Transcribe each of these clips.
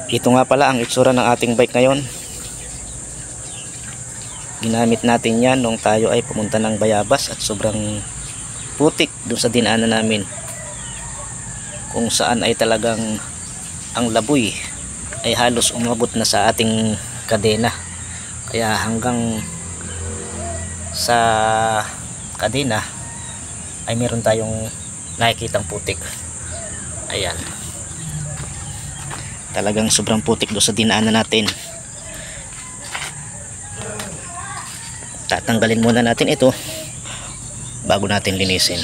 Ito nga pala ang itsura ng ating bike ngayon. Ginamit natin yan nung tayo ay pumunta ng Bayabas at sobrang putik dun sa dinaanan namin, kung saan ay talagang ang laboy ay halos umabot na sa ating kadena. Kaya hanggang sa kadena ay meron tayong nakikitang putik. Ayan, talagang sobrang putik doon sa dinaanan natin. Tatanggalin muna natin ito bago natin linisin.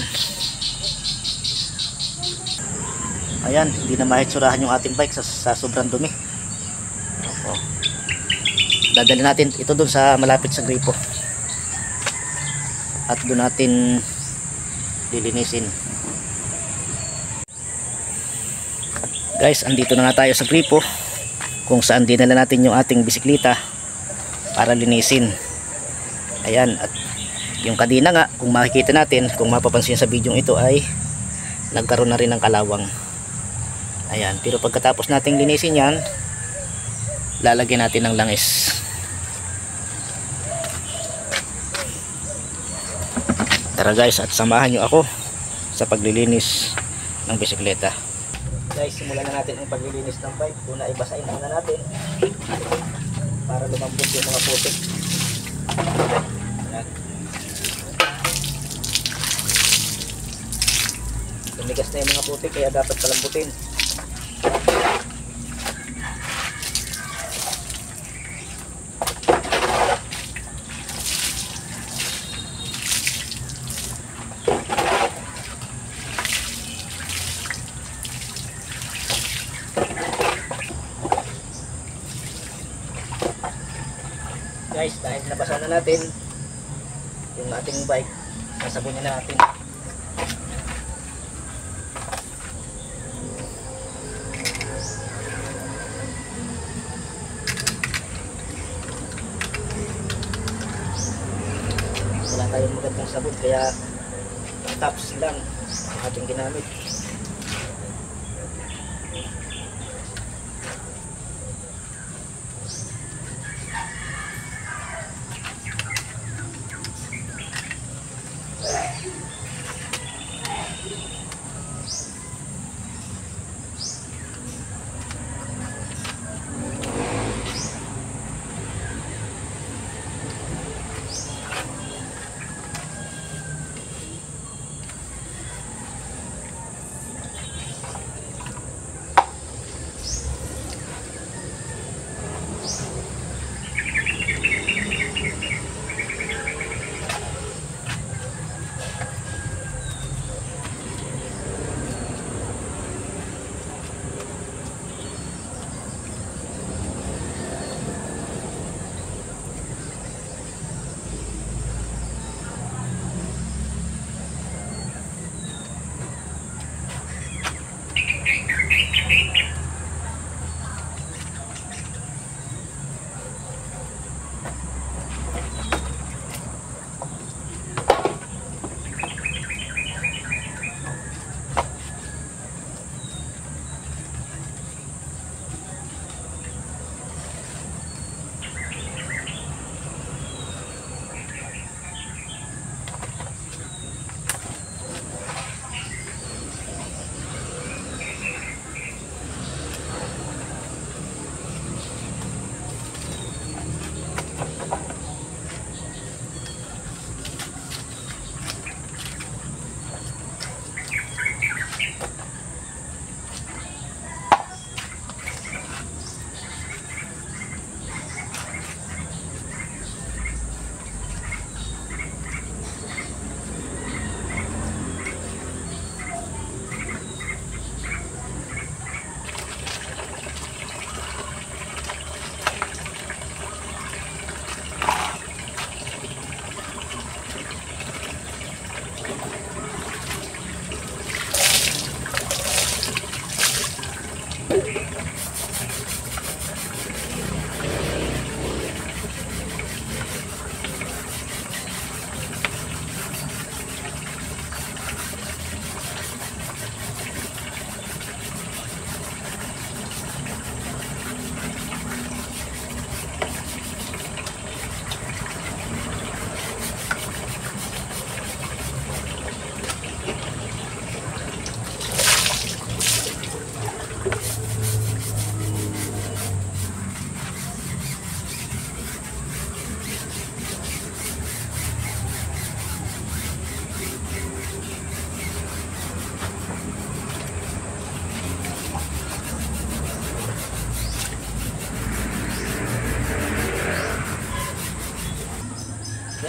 Ayan, hindi na mahitsurahan yung ating bike sa sobrang dumi. Dadalhin natin ito doon sa malapit sa gripo at doon natin lilinisin. Guys, andito na nga tayo sa gripo kung saan dinala natin yung ating bisikleta para linisin. Ayan, at yung kadena nga, kung makikita natin, kung mapapansin sa video ito, ay nagkaroon na rin ng kalawang. Ayan, pero pagkatapos nating linisin yan, lalagyan natin ng langis. Tara guys, at samahan nyo ako sa paglilinis ng bisikleta. Guys, simulan na natin ang paglilinis ng bike. Una, ibasahin muna natin para lumambot yung mga putik. Ayan. Tumigas na yung mga putik, kaya dapat palambutin. Guys, dahil nabasa na natin yung ating bike, sasabunin na natin. Wala tayong magandang sabon, kaya tops lang ang ating ginamit.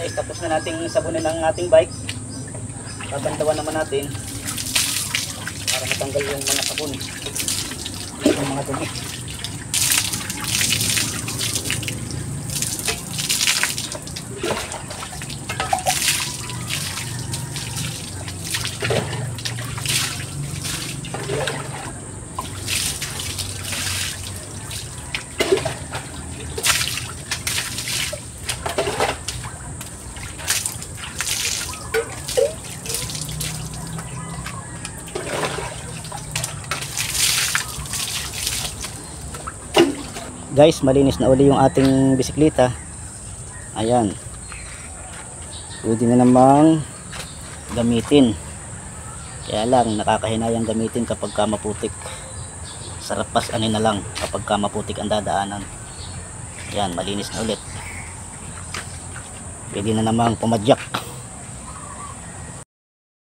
guys, tapos na nating sabunin ang ating bike. Babandawan naman natin para matanggal yung mga sabon, yung mga dumi. Guys, malinis na uli yung ating bisikleta. Ayan, pwede na namang gamitin, kaya lang nakakahinayang gamitin kapag maputik. Sarap pasanin na lang kapag maputik ang dadaanan. Ayan, malinis na ulit, pwede na namang pumadyak.